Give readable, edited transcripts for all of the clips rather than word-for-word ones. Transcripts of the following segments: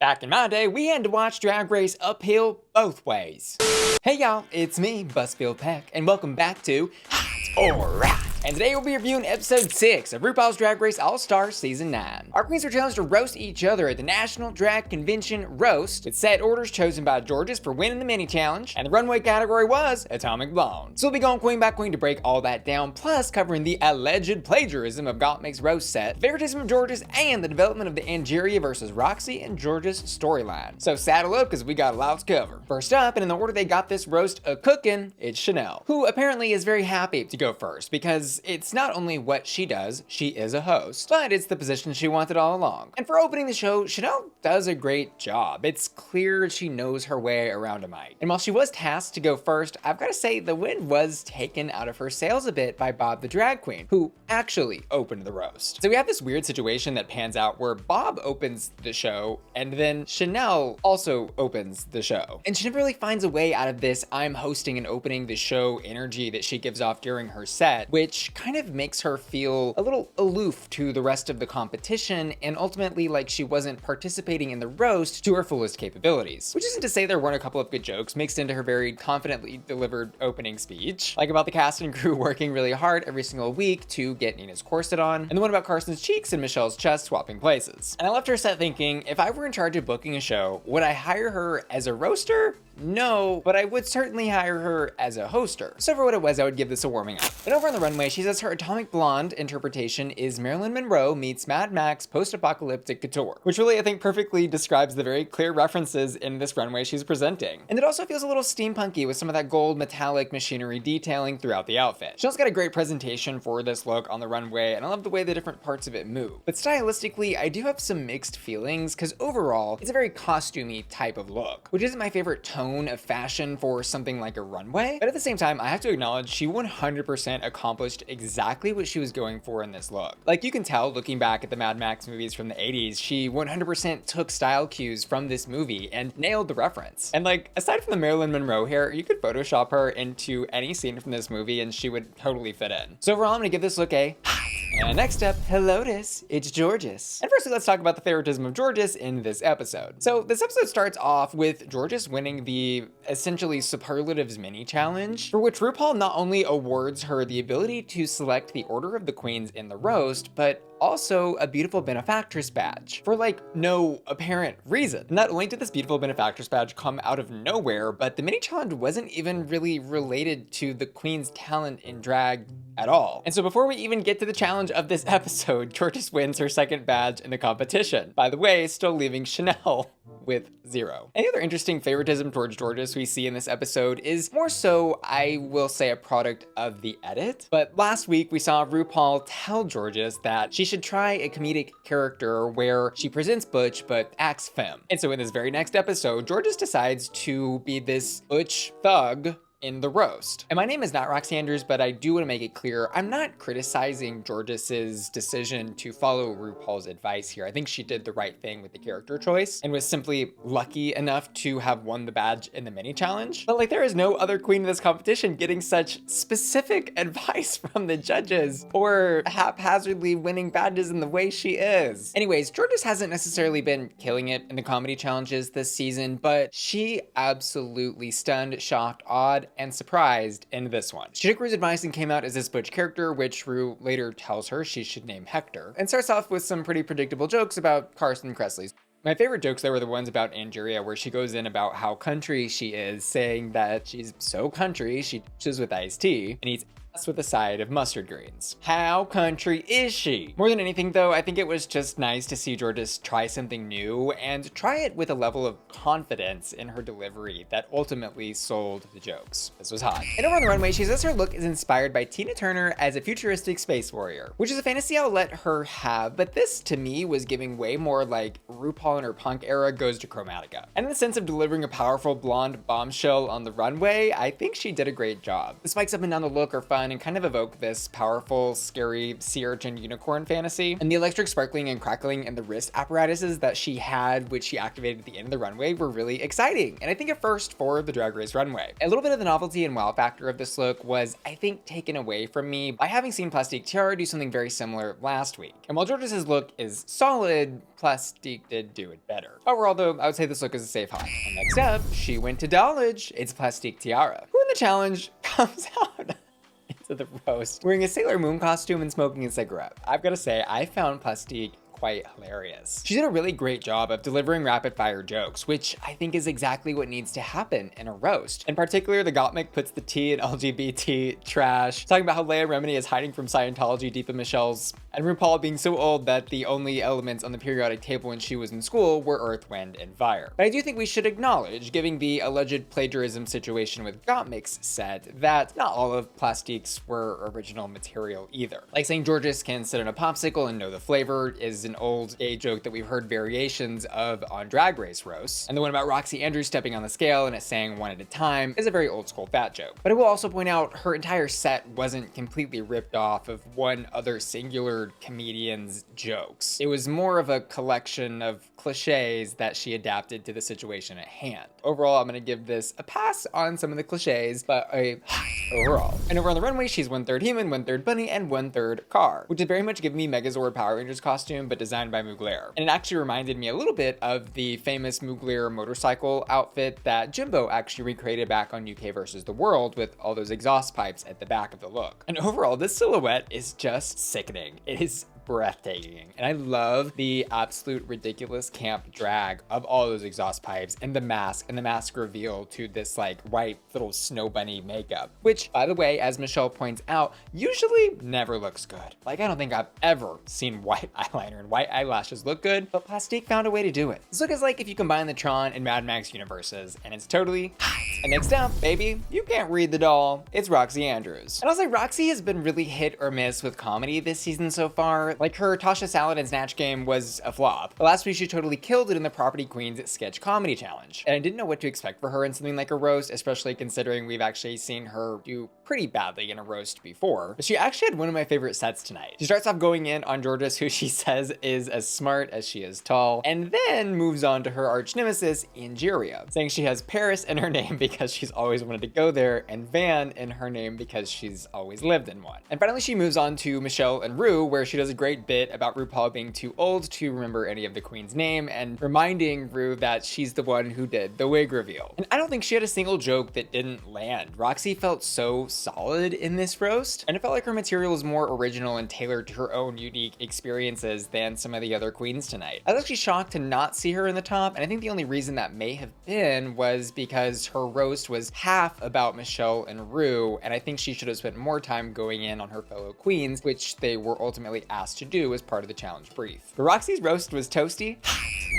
Back in my day, we had to watch Drag Race uphill both ways. Hey y'all, it's me, Busfield Peck, and welcome back to Alright. And today we'll be reviewing episode 6 of RuPaul's Drag Race All-Stars Season 9. Our queens are challenged to roast each other at the National Drag Convention Roast, with set orders chosen by Jorgeous for winning the mini challenge, and the runway category was Atomic Blonde. So we'll be going queen by queen to break all that down, plus covering the alleged plagiarism of Gottmik's roast set, favoritism of Jorgeous, and the development of the Angeria versus Roxxxy and Jorgeous storyline. So saddle up, because we got a lot to cover. First up, and in the order they got this roast a-cookin', it's Shannel, who apparently is very happy to go first, because it's not only what she does, she is a host, but it's the position she wanted all along. And for opening the show, Shannel does a great job. It's clear she knows her way around a mic. And while she was tasked to go first, I've got to say the wind was taken out of her sails a bit by Bob the drag queen, who actually opened the roast. So we have this weird situation that pans out where Bob opens the show, and then Shannel also opens the show. And she never really finds a way out of this I'm hosting and opening the show energy that she gives off during her set, which kind of makes her feel a little aloof to the rest of the competition, and ultimately like she wasn't participating in the roast to her fullest capabilities. Which isn't to say there weren't a couple of good jokes mixed into her very confidently delivered opening speech, like about the cast and crew working really hard every single week to get Nina's corset on, and the one about Carson's cheeks and Michelle's chest swapping places. And I left her set thinking, if I were in charge of booking a show, would I hire her as a roaster? No, but I would certainly hire her as a hoster. So for what it was, I would give this a warming up. And over on the runway, she says her Atomic Blonde interpretation is Marilyn Monroe meets Mad Max post-apocalyptic couture, which really I think perfectly describes the very clear references in this runway she's presenting. And it also feels a little steampunky with some of that gold metallic machinery detailing throughout the outfit. Shannel's got a great presentation for this look on the runway, and I love the way the different parts of it move. But stylistically, I do have some mixed feelings, because overall, it's a very costumey type of look, which isn't my favorite tone of fashion for something like a runway. But at the same time, I have to acknowledge she 100% accomplished exactly what she was going for in this look. Like, you can tell looking back at the Mad Max movies from the 80s, she 100% took style cues from this movie and nailed the reference. And like, aside from the Marilyn Monroe hair, you could Photoshop her into any scene from this movie and she would totally fit in. So overall, I'm gonna give this look a and next up, Helotus, it's Jorgeous. And firstly, let's talk about the favoritism of Jorgeous in this episode. So this episode starts off with Jorgeous winning the essentially superlatives mini challenge, for which RuPaul not only awards her the ability to select the order of the queens in the roast, but also a beautiful benefactress badge for like no apparent reason. Not only did this beautiful benefactress badge come out of nowhere, but the mini challenge wasn't even really related to the queen's talent in drag at all. And so before we even get to the challenge of this episode, Jorgeous wins her second badge in the competition. By the way, still leaving Shannel with 0. Any other interesting favoritism towards Jorgeous we see in this episode is more so, I will say, a product of the edit. But last week we saw RuPaul tell Jorgeous that she should try a comedic character where she presents butch but acts femme. And so in this very next episode, Jorgeous decides to be this butch thug in the roast. And my name is not Roxy Andrews, but I do want to make it clear, I'm not criticizing Jorgeous's decision to follow RuPaul's advice here. I think she did the right thing with the character choice and was simply lucky enough to have won the badge in the mini challenge. But like, there is no other queen in this competition getting such specific advice from the judges or haphazardly winning badges in the way she is. Anyways, Jorgeous hasn't necessarily been killing it in the comedy challenges this season, but she absolutely stunned, shocked, awed, and surprised in this one. She took Ru's advice and came out as this butch character, which Ru later tells her she should name Hector, and starts off with some pretty predictable jokes about Carson Kressley's. My favorite jokes though were the ones about Angeria, where she goes in about how country she is, saying that she's so country she dishes with iced tea and eats with a side of mustard greens. How country is she? More than anything though, I think it was just nice to see Jorgeous try something new and try it with a level of confidence in her delivery that ultimately sold the jokes. This was hot. And over on the runway, she says her look is inspired by Tina Turner as a futuristic space warrior, which is a fantasy I'll let her have, but this to me was giving way more like RuPaul in her punk era goes to Chromatica. And in the sense of delivering a powerful blonde bombshell on the runway, I think she did a great job. The spikes up and down the look are fun fun and kind of evoke this powerful, scary sea urchin unicorn fantasy. And the electric sparkling and crackling and the wrist apparatuses that she had, which she activated at the end of the runway, were really exciting. And I think a first for the Drag Race runway. A little bit of the novelty and wow factor of this look was, I think, taken away from me by having seen Plastique Tiara do something very similar last week. And while Jorgeous's look is solid, Plastique did do it better. Overall though, I would say this look is a safe high. And next up, she went to Dollage. It's Plastique Tiara, who in the challenge comes out into the roast wearing a Sailor Moon costume and smoking a cigarette. I've got to say, I found Plastique quite hilarious. She did a really great job of delivering rapid fire jokes, which I think is exactly what needs to happen in a roast. In particular, the Gottmik puts the T in LGBT trash, talking about how Leia Remini is hiding from Scientology deep in Michelle's, and Rupaul being so old that the only elements on the periodic table when she was in school were earth, wind, and fire. But I do think we should acknowledge, given the alleged plagiarism situation with Gottmik's set, that not all of Plastique's were original material either. Like saying Jorgeous can sit on a popsicle and know the flavor is an old gay joke that we've heard variations of on Drag Race roasts. And the one about Roxxxy Andrews stepping on the scale and it saying one at a time is a very old school fat joke. But I will also point out her entire set wasn't completely ripped off of one other singular comedian's jokes. It was more of a collection of cliches that she adapted to the situation at hand. Overall, I'm gonna give this a pass on some of the cliches, but a overall. And over on the runway, she's 1/3 human, 1/3 bunny, and 1/3 car, which is very much giving me Megazord Power Rangers costume, but designed by Mugler. And it actually reminded me a little bit of the famous Mugler motorcycle outfit that Jimbo actually recreated back on UK versus the World with all those exhaust pipes at the back of the look. And overall, this silhouette is just sickening. It is breathtaking. And I love the absolute ridiculous camp drag of all those exhaust pipes and the mask reveal to this like white little snow bunny makeup, which by the way, as Michelle points out, usually never looks good. Like I don't think I've ever seen white eyeliner and white eyelashes look good, but Plastique found a way to do it. This look is like if you combine the Tron and Mad Max universes, and it's totally hot. And next up, baby, you can't read the doll. It's Roxxxy Andrews. And I was like, Roxxxy has been really hit or miss with comedy this season so far. Like her Tasha Salad and Snatch Game was a flop. But last week she totally killed it in the Property Queens Sketch Comedy Challenge. And I didn't know what to expect for her in something like a roast, especially considering we've actually seen her do pretty badly in a roast before. But she actually had one of my favorite sets tonight. She starts off going in on Jorgeous, who she says is as smart as she is tall, and then moves on to her arch nemesis, Angeria, saying she has Paris in her name because she's always wanted to go there, and Van in her name because she's always lived in one. And finally she moves on to Michelle and Ru, where she does a great bit about Rupaul being too old to remember any of the queen's name and reminding Ru that she's the one who did the wig reveal. And I don't think she had a single joke that didn't land. Roxxxy felt so solid in this roast, and it felt like her material was more original and tailored to her own unique experiences than some of the other queens tonight. I was actually shocked to not see her in the top, and I think the only reason that may have been was because her roast was half about Michelle and Ru, and I think she should have spent more time going in on her fellow queens, which they were ultimately asked to do as part of the challenge brief. But Roxxxy's roast was toasty.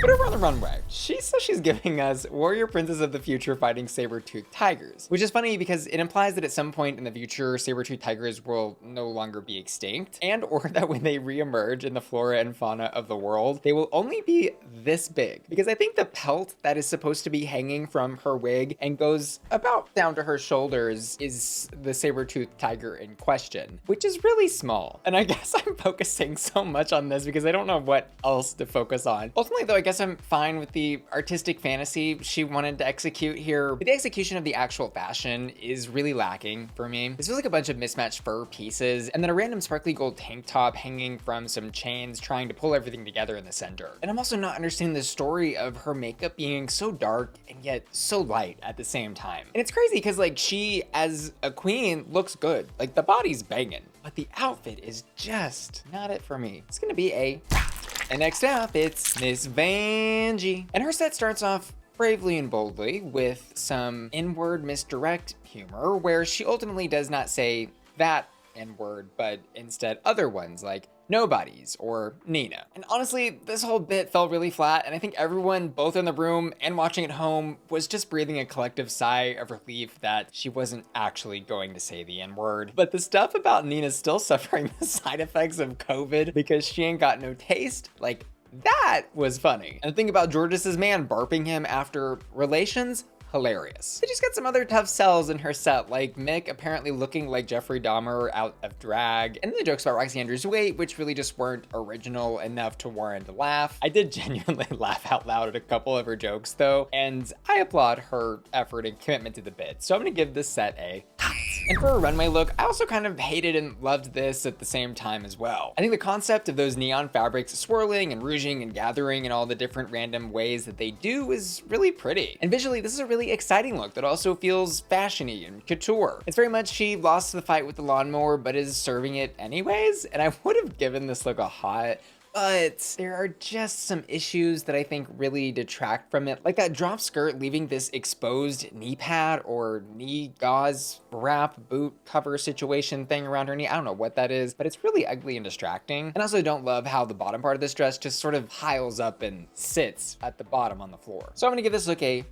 But over on the runway, she says she's giving us warrior princes of the future fighting saber-toothed tigers, which is funny because it implies that at some point in the future, saber-toothed tigers will no longer be extinct, and or that when they re-emerge in the flora and fauna of the world, they will only be this big. Because I think the pelt that is supposed to be hanging from her wig and goes about down to her shoulders is the saber-toothed tiger in question, which is really small. And I guess I'm focusing so much on this because I don't know what else to focus on. Ultimately though, I guess I'm fine with the artistic fantasy she wanted to execute here, but the execution of the actual fashion is really lacking for me. This feels like a bunch of mismatched fur pieces and then a random sparkly gold tank top hanging from some chains trying to pull everything together in the center. And I'm also not understanding the story of her makeup being so dark and yet so light at the same time. And it's crazy because like she as a queen looks good, like the body's banging, but the outfit is just not it for me. It's gonna be a And next up, it's Miss Vanjie. And her set starts off bravely and boldly with some inward misdirect humor where she ultimately does not say that N-word, but instead other ones like nobodies or Nina. And honestly, this whole bit fell really flat, and I think everyone, both in the room and watching at home, was just breathing a collective sigh of relief that she wasn't actually going to say the N-word. But the stuff about Nina still suffering the side effects of COVID because she ain't got no taste, like, that was funny. And the thing about Jorgeous's man barping him after relations, hilarious. They just got some other tough sells in her set, like Mick apparently looking like Jeffrey Dahmer out of drag, and the jokes about Roxxxy Andrew's weight, which really just weren't original enough to warrant a laugh. I did genuinely laugh out loud at a couple of her jokes though, and I applaud her effort and commitment to the bit, so I'm gonna give this set a and for a runway look, I also kind of hated and loved this at the same time as well. I think the concept of those neon fabrics swirling and rouging and gathering in all the different random ways that they do is really pretty. And visually, this is a really exciting look that also feels fashiony and couture. It's very much she lost the fight with the lawnmower, but is serving it anyways. And I would have given this look a hot, but there are just some issues that I think really detract from it. Like that drop skirt leaving this exposed knee pad or knee gauze wrap boot cover situation thing around her knee. I don't know what that is, but it's really ugly and distracting. And I also don't love how the bottom part of this dress just sort of piles up and sits at the bottom on the floor. So I'm gonna give this look a.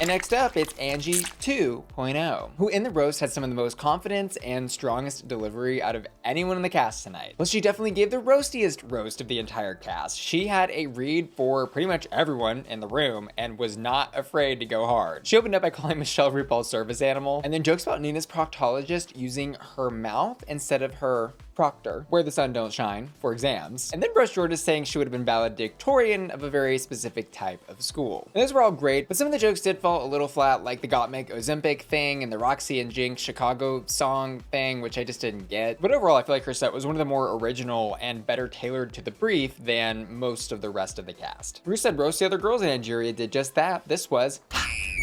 And next up, it's Angie 2.0, who in the roast had some of the most confidence and strongest delivery out of anyone in the cast tonight. Well, she definitely gave the roastiest roast of the entire cast. She had a read for pretty much everyone in the room and was not afraid to go hard. She opened up by calling Michelle RuPaul's service animal, and then jokes about Nina's proctologist using her mouth instead of her proctor, where the sun don't shine, for exams, and then brushed Jorgeous saying she would have been valedictorian of a very specific type of school. And those were all great, but some of the jokes did fall a little flat, like the Gottmik Ozempic thing and the Roxxxy and Jinx Chicago song thing, which I just didn't get. But overall, I feel like her set was one of the more original and better tailored to the brief than most of the rest of the cast. Ruth said roast the other girls, and Angeria did just that. This was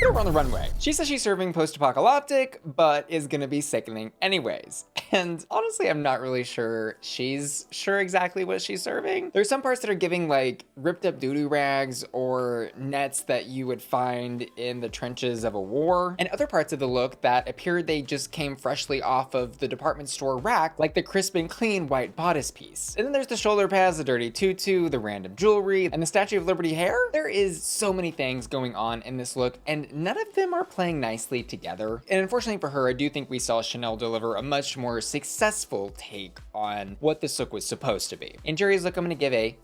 over on the runway. She says she's serving post-apocalyptic, but is gonna be sickening anyways. And honestly, I'm not really sure she's sure exactly what she's serving. There's some parts that are giving like ripped up doo-doo rags or nets that you would find in the trenches of a war, and other parts of the look that appeared they just came freshly off of the department store rack, like the crisp and clean white bodice piece. And then there's the shoulder pads, the dirty tutu, the random jewelry, and the Statue of Liberty hair. There is so many things going on in this look, and none of them are playing nicely together. And unfortunately for her, I do think we saw Shannel deliver a much more successful take on what this look was supposed to be. In Angeria's look, I'm gonna give a.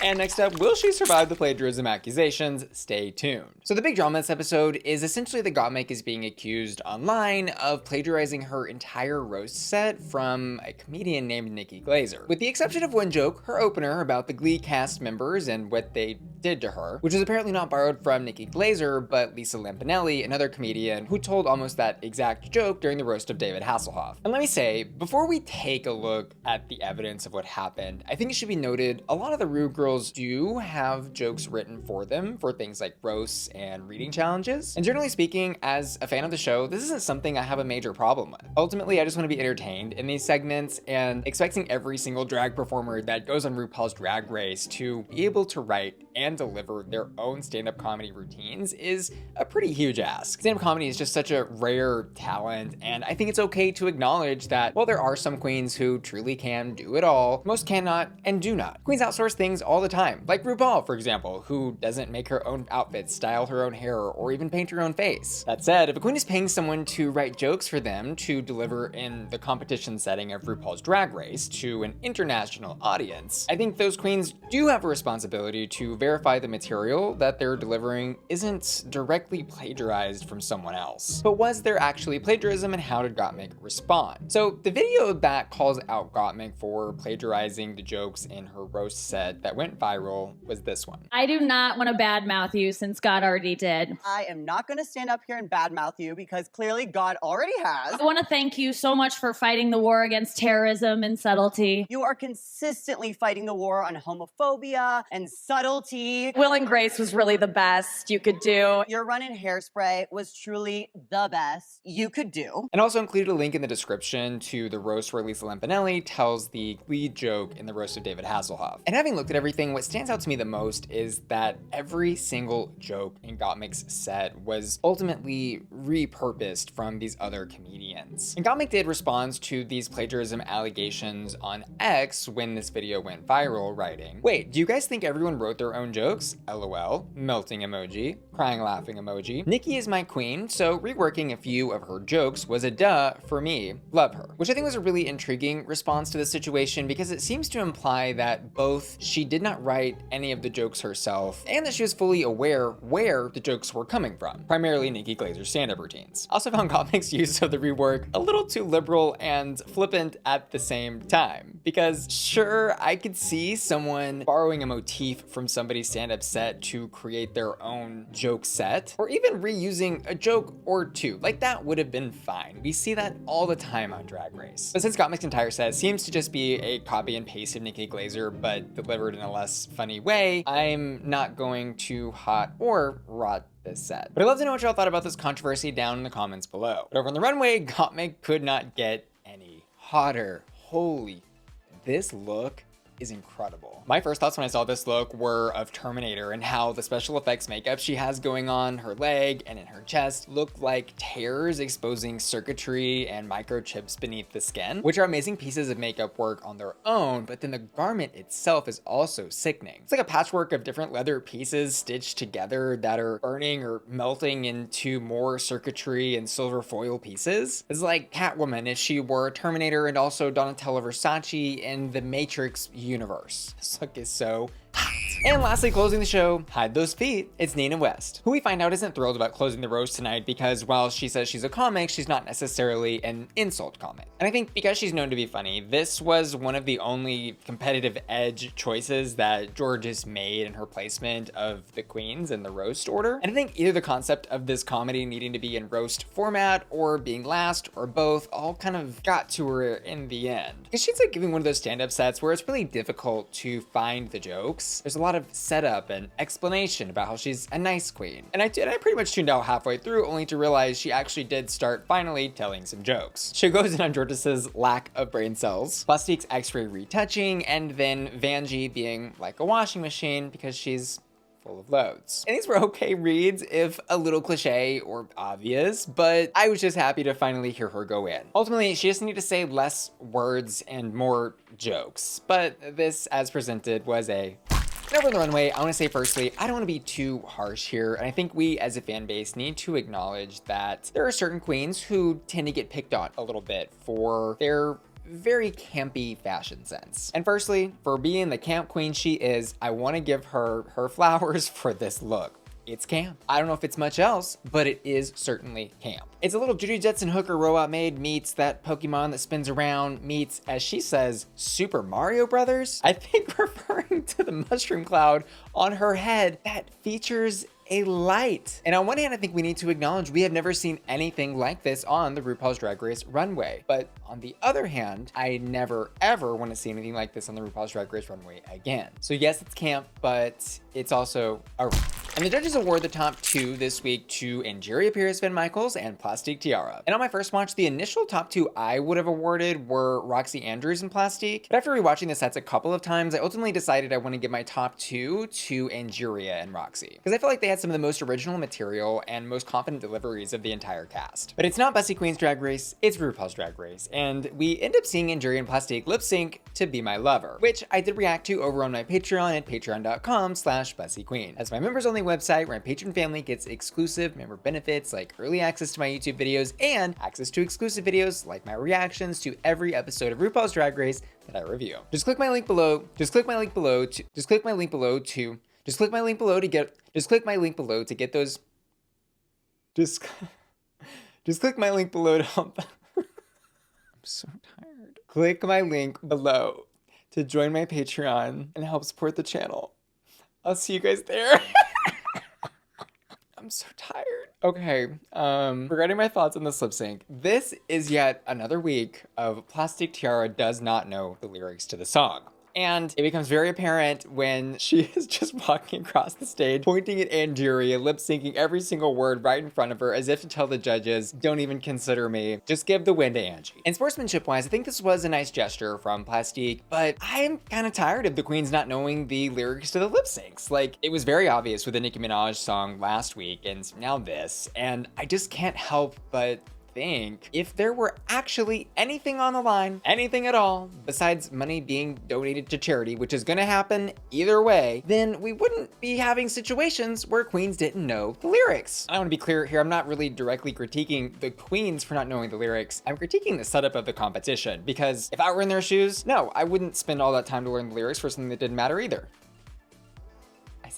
And next up, will she survive the plagiarism accusations? Stay tuned. So the big drama this episode is essentially that Gottmik is being accused online of plagiarizing her entire roast set from a comedian named Nikki Glazer. With the exception of one joke, her opener about the Glee cast members and what they did to her, which is apparently not borrowed from Nikki Glazer, but Lisa Lampanelli, another comedian who told almost that exact joke during the roast of David Hasselhoff. And let me say, before we take a look at the evidence of what happened, I think it should be noted a lot of the Rue girls do have jokes written for them for things like roasts and reading challenges. And generally speaking, as a fan of the show, this isn't something I have a major problem with. Ultimately, I just want to be entertained in these segments, and expecting every single drag performer that goes on RuPaul's Drag Race to be able to write and deliver their own stand-up comedy routines is a pretty huge ask. Stand-up comedy is just such a rare talent, and I think it's okay to acknowledge that while there are some queens who truly can do it all, most cannot and do not. Queens outsource things all the time, like Rupaul, for example, who doesn't make her own outfits, style her own hair, or even paint her own face. That said, if a queen is paying someone to write jokes for them to deliver in the competition setting of RuPaul's Drag Race to an international audience, I think those queens do have a responsibility to verify the material that they're delivering isn't directly plagiarized from someone else. But was there actually plagiarism, and how did Gottmik respond? So the video that calls out Gottmik for plagiarizing the jokes in her roast set that went viral was this one. I do not want to badmouth you since God already did. I am not going to stand up here and badmouth you because clearly God already has. I want to thank you so much for fighting the war against terrorism and subtlety. You are consistently fighting the war on homophobia and subtlety. Will and Grace was really the best you could do. Your run in Hairspray was truly the best you could do. And also included a link in the description to the roast where Lisa Lampanelli tells the lead joke in the roast of David Hasselhoff. And having looked at everything, what stands out to me the most is that every single joke in Gottmik's set was ultimately repurposed from these other comedians. And Gottmik did respond to these plagiarism allegations on X when this video went viral, writing, "Wait, do you guys think everyone wrote their own jokes? LOL, melting emoji, crying laughing emoji. Nikki is my queen, so reworking a few of her jokes was a duh for me. Love her." Which I think was a really intriguing response to the situation, because it seems to imply that both she did not not write any of the jokes herself, and that she was fully aware where the jokes were coming from, primarily Nikki Glazer's stand-up routines. I also found Gottmik's use of the rework a little too liberal and flippant at the same time, because sure, I could see someone borrowing a motif from somebody's stand-up set to create their own joke set, or even reusing a joke or two. Like, that would have been fine. We see that all the time on Drag Race. But since Gottmik's entire set seems to just be a copy and paste of Nikki Glazer, but delivered in a less funny way, I'm not going to hot or rot this set. But I'd love to know what y'all thought about this controversy down in the comments below. But over on the runway, Gottmik could not get any hotter. Holy, this look is incredible. My first thoughts when I saw this look were of Terminator and how the special effects makeup she has going on her leg and in her chest look like tears exposing circuitry and microchips beneath the skin, which are amazing pieces of makeup work on their own, but then the garment itself is also sickening. It's like a patchwork of different leather pieces stitched together that are burning or melting into more circuitry and silver foil pieces. It's like Catwoman if she were a Terminator and also Donatella Versace in the Matrix universe. This look is so hot. And lastly, closing the show, hide those feet, it's Nina West, who we find out isn't thrilled about closing the roast tonight because while she says she's a comic, she's not necessarily an insult comic. And I think because she's known to be funny, this was one of the only competitive edge choices that Jorgeous made in her placement of the queens in the roast order. And I think either the concept of this comedy needing to be in roast format or being last or both all kind of got to her in the end. Because she's like giving one of those stand-up sets where it's really difficult to find the jokes. There's a lot of setup and explanation about how she's a nice queen. And I pretty much tuned out halfway through only to realize she actually did start finally telling some jokes. She goes in on Jorgeous's lack of brain cells, Plastique's x-ray retouching, and then Vanjie being like a washing machine because she's full of loads. And these were okay reads, if a little cliche or obvious, but I was just happy to finally hear her go in. Ultimately, she just needed to say less words and more jokes, but this, as presented, was a over on the runway. I want to say firstly, I don't want to be too harsh here, and I think we as a fan base need to acknowledge that there are certain queens who tend to get picked on a little bit for their very campy fashion sense. And firstly, for being the camp queen she is, I want to give her her flowers for this look. It's camp. I don't know if it's much else, but it is certainly camp. It's a little Judy Jetson hooker robot maid meets that Pokemon that spins around meets, as she says, Super Mario Brothers. I think referring to the mushroom cloud on her head that features a light. And on one hand, I think we need to acknowledge we have never seen anything like this on the RuPaul's Drag Race runway. But on the other hand, I never ever want to see anything like this on the RuPaul's Drag Race runway again. So yes, it's camp, but it's also a... And the judges award the top two this week to Angeria Paris Van Michaels and Plastique Tiara. And on my first watch, the initial top two I would have awarded were Roxxxy Andrews and Plastique. But after rewatching the sets a couple of times, I ultimately decided I want to give my top two to Angeria and Roxxxy, because I feel like they had some of the most original material and most confident deliveries of the entire cast. But it's not Bussy Queen's Drag Race, it's RuPaul's Drag Race. And we end up seeing Angeria and Plastique lip sync to Be My Lover, which I did react to over on my Patreon at patreon.com/BussyQueen. As my members only website where my Patreon family gets exclusive member benefits like early access to my YouTube videos and access to exclusive videos like my reactions to every episode of RuPaul's Drag Race that I review. Just click my link below to get those. Just click my link below to help. I'm so tired. Click my link below to join my Patreon and help support the channel. I'll see you guys there. I'm so tired. Okay, regarding my thoughts on this lip sync, this is yet another week of Plastique Tiara does not know the lyrics to the song. And it becomes very apparent when she is just walking across the stage, pointing at Angeria, lip syncing every single word right in front of her, as if to tell the judges, don't even consider me, just give the win to Angie. And sportsmanship-wise, I think this was a nice gesture from Plastique, but I'm kind of tired of the queens not knowing the lyrics to the lip syncs. Like, it was very obvious with the Nicki Minaj song last week, and now this, and I just can't help but think if there were actually anything on the line, anything at all, besides money being donated to charity, which is gonna happen either way, then we wouldn't be having situations where queens didn't know the lyrics. I want to be clear here, I'm not really directly critiquing the queens for not knowing the lyrics. I'm critiquing the setup of the competition, because if I were in their shoes, no, I wouldn't spend all that time to learn the lyrics for something that didn't matter either.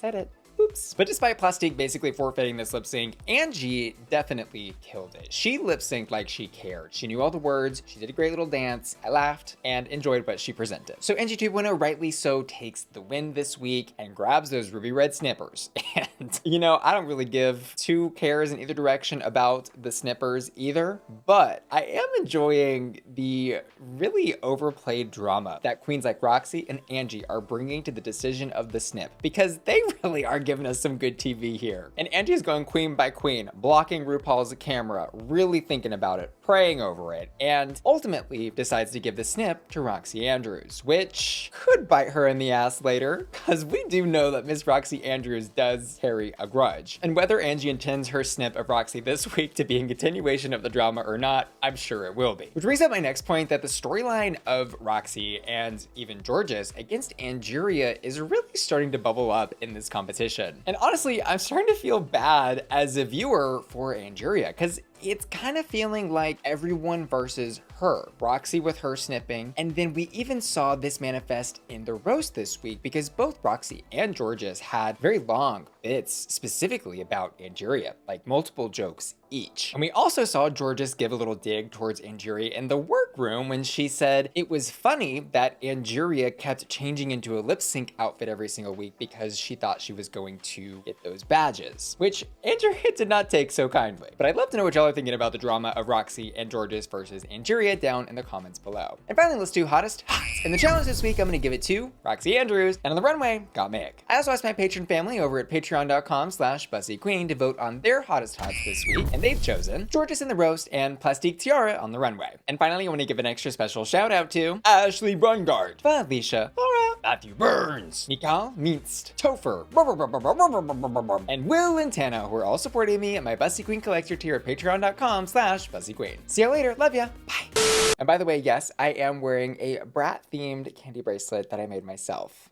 said it. Oops. But despite Plastique basically forfeiting this lip sync, Angie definitely killed it. She lip synced like she cared. She knew all the words, she did a great little dance, I laughed, and enjoyed what she presented. So Angie 2.0, rightly so, takes the win this week and grabs those ruby red snippers. And, you know, I don't really give two cares in either direction about the snippers either, but I am enjoying the really overplayed drama that queens like Roxxxy and Angie are bringing to the decision of the snip, because they really are giving us some good TV here. And Angie's going queen by queen, blocking Rupaul's camera, really thinking about it, praying over it, and ultimately decides to give the snip to Roxxxy Andrews, which could bite her in the ass later, because we do know that Miss Roxxxy Andrews does carry a grudge. And whether Angie intends her snip of Roxxxy this week to be in continuation of the drama or not, I'm sure it will be. Which brings up my next point, that the storyline of Roxxxy and even Jorgeous against Angeria is really starting to bubble up in this competition. And honestly, I'm starting to feel bad as a viewer for Angeria, because it's kind of feeling like everyone versus her. Roxxxy with her snipping, and then we even saw this manifest in the roast this week, because both Roxxxy and Jorgeous had very long bits specifically about Angeria, like multiple jokes each. And we also saw Jorgeous give a little dig towards Angeria in the workroom when she said it was funny that Angeria kept changing into a lip sync outfit every single week because she thought she was going to get those badges, which Angeria did not take so kindly. But I'd love to know what y'all are thinking about the drama of Roxxxy and Jorgeous versus Angeria down in the comments below. And finally, let's do hottest hots. In the challenge this week, I'm going to give it to Roxxxy Andrews, and on the runway, Gottmik. I also asked my Patron family over at patreon.com/BussyQueen to vote on their hottest hots this week, and they've chosen Jorgeous in the roast and Plastique Tiara on the runway. And finally, I want to give an extra special shout out to Ashley Brungard, Felicia, Laura, Matthew Burns, Mikal Minst, Topher, and Will and Tana, who are all supporting me at my Bussy Queen collector tier at patreon.com/BussyQueen. See y'all later. Love ya. Bye. And by the way, yes, I am wearing a brat themed candy bracelet that I made myself.